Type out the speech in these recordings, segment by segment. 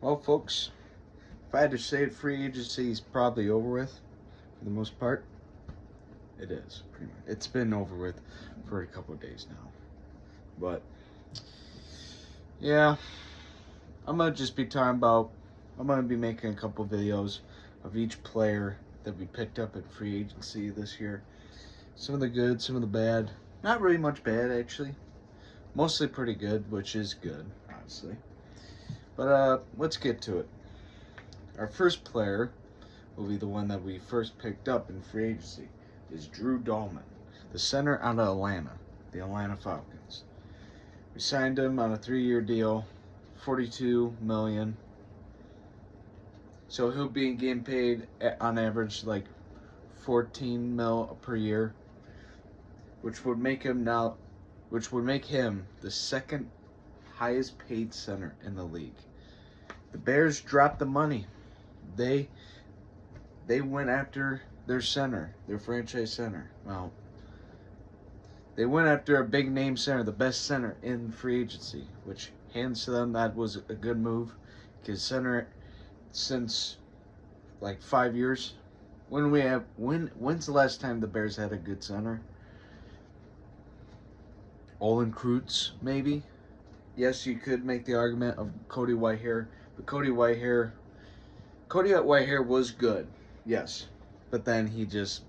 Well, folks, if I had to say it, free agency is probably over with for the most part. It is, pretty much. It's been over with for a couple of days now. But, yeah, I'm going to just be talking about, I'm going to be making a couple videos of each player that we picked up at free agency this year. Some of the good, some of the bad. Not really much bad, actually. Mostly pretty good, which is good, honestly. But let's get to it. Our first player will be the one that we first picked up in free agency, is Drew Dalman, the center out of Atlanta, the Atlanta Falcons. We signed him on a 3-year deal, $42 million. So he'll be getting paid on average like $14 mil per year, which would make him the second highest paid center in the league. The Bears dropped the money. They went after their center, their franchise center. Well, they went after a big name center, the best center in free agency, which hands to them, that was a good move. Because center, since like 5 years, when's the last time the Bears had a good center? Olin Kreutz, maybe. Yes, you could make the argument of Cody Whitehair, but Cody Whitehair was good, yes. But then he just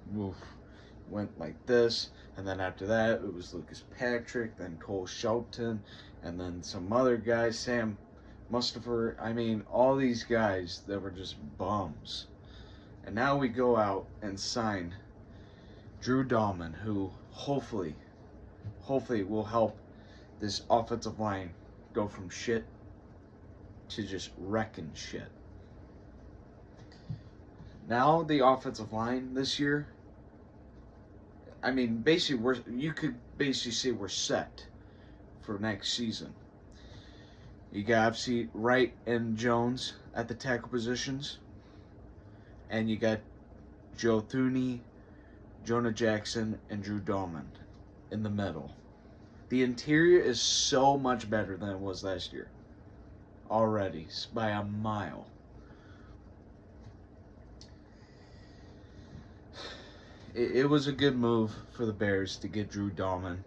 went like this, and then after that, it was Lucas Patrick, then Cole Shelton, and then some other guys, Sam Mustipher. I mean, all these guys that were just bums. And now we go out and sign Drew Dalman, who hopefully will help this offensive line go from shit to just wrecking shit. Now the offensive line this year, I mean, basically you could basically say we're set for next season. You got obviously Wright and Jones at the tackle positions, and you got Joe Thuney, Jonah Jackson, and Drew Dalman in the middle. The interior is so much better than it was last year. Already, by a mile. It was a good move for the Bears to get Drew Dalman.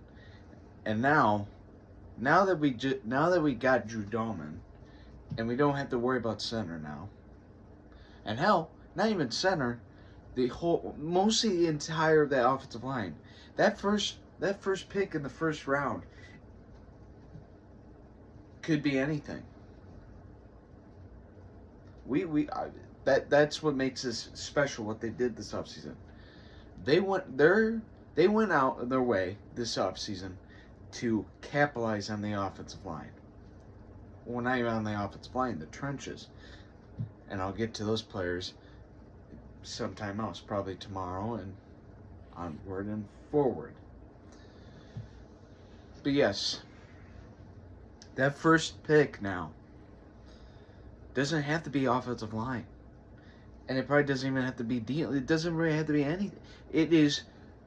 And now that we got Drew Dalman, and we don't have to worry about center now. And hell, not even center, mostly the entire of that offensive line. That first pick in the first round could be anything. That's what makes this special. What they did this offseason, they went out of their way this offseason to capitalize on the offensive line. Well, not even on the offensive line, the trenches. And I'll get to those players sometime else, probably tomorrow and onward and forward. But yes, that first pick now doesn't have to be offensive line. And it probably doesn't even have to be deal. It doesn't really have to be anything. It is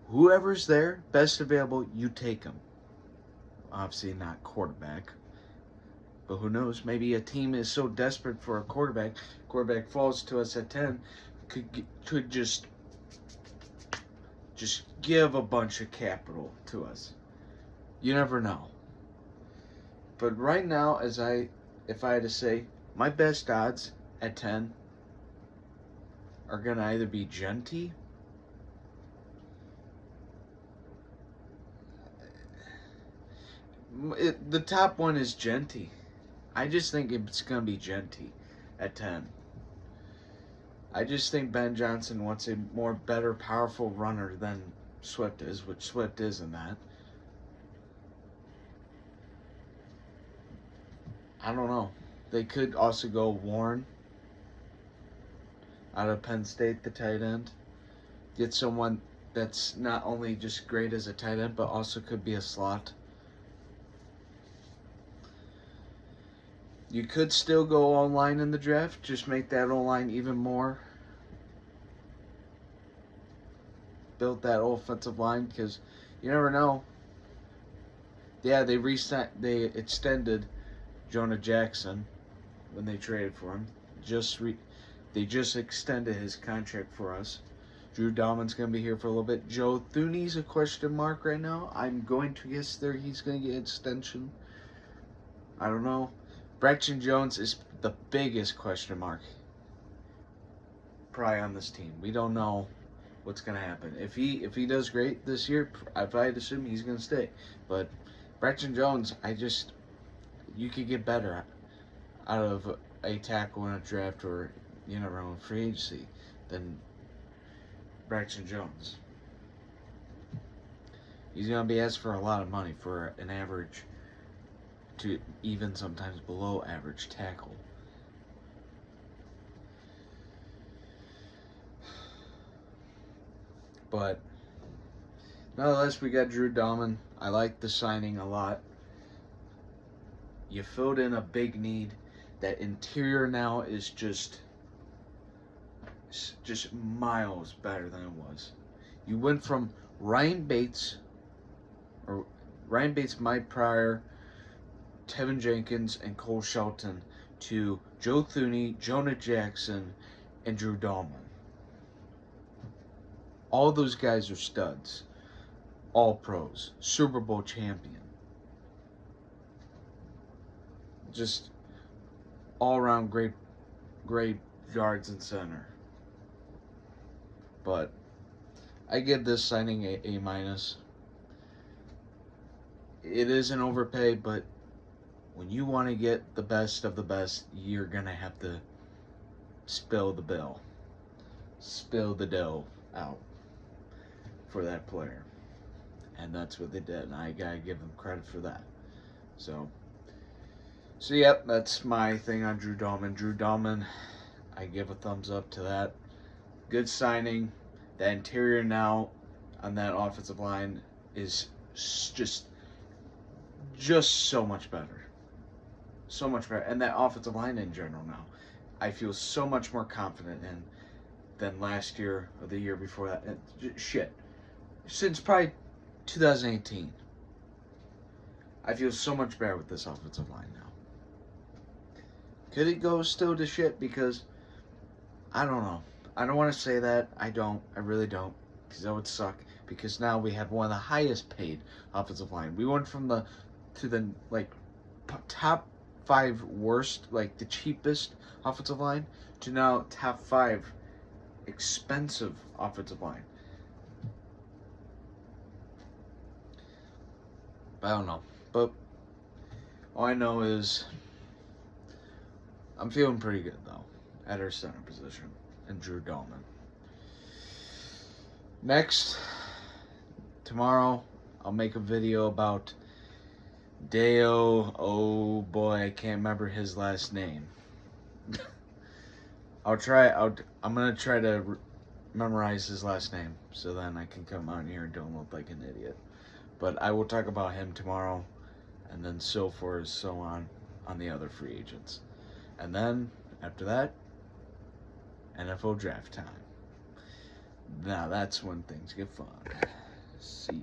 whoever's there, best available, you take them. Obviously not quarterback. But who knows? Maybe a team is so desperate for a quarterback falls to us at 10, could just give a bunch of capital to us. You never know. But right now, if I had to say, my best odds at 10 are going to either be Genty, the top one is Genty. I just think it's going to be Genty at 10. I just think Ben Johnson wants a better, powerful runner than Swift is, which Swift isn't that. I don't know. They could also go Warren out of Penn State, the tight end. Get someone that's not only just great as a tight end, but also could be a slot. You could still go online in the draft, just make that O-line even more. Build that offensive line, because you never know. Yeah, they extended Jonah Jackson, when they traded for him. They just extended his contract for us. Drew Dalman's going to be here for a little bit. Joe Thuney's a question mark right now. I'm going to guess he's going to get extension. I don't know. Braxton Jones is the biggest question mark probably on this team. We don't know what's going to happen. If he does great this year, I'd assume he's going to stay. But Braxton Jones, you could get better out of a tackle in a draft or around free agency than Braxton Jones. He's going to be asked for a lot of money for an average to even sometimes below average tackle. But nonetheless, we got Drew Dalman. I like the signing a lot. You filled in a big need. That interior now is just miles better than it was. You went from Ryan Bates, Mike Pryor, Tevin Jenkins, and Cole Shelton to Joe Thuney, Jonah Jackson, and Drew Dalman. All those guys are studs. All pros. Super Bowl champion. Just all around great guards and center. But I give this signing a minus. It is an overpay, but when you want to get the best of the best, you're going to have to spill the bill. Spill the dough out for that player. And that's what they did, and I got to give them credit for that. So yep, that's my thing on Drew Dalman. Drew Dalman, I give a thumbs up to that. Good signing. The interior now on that offensive line is just so much better. So much better. And that offensive line in general now, I feel so much more confident in than last year or the year before that. Since probably 2018. I feel so much better with this offensive line now. Could it go still to shit? Because I don't know. I don't want to say that. I really don't. Because that would suck. Because now we have one of the highest paid offensive line. We went from the top 5 worst, the cheapest offensive line, to now top 5 expensive offensive line. I don't know. But all I know is I'm feeling pretty good, though, at our center position and Drew Dalman. Next, tomorrow, I'll make a video about Deo. Oh boy, I can't remember his last name. I'm gonna try to memorize his last name so then I can come out here and don't look like an idiot. But I will talk about him tomorrow, and then so forth, so on the other free agents. And then, after that, NFL draft time. Now that's when things get fun. See ya.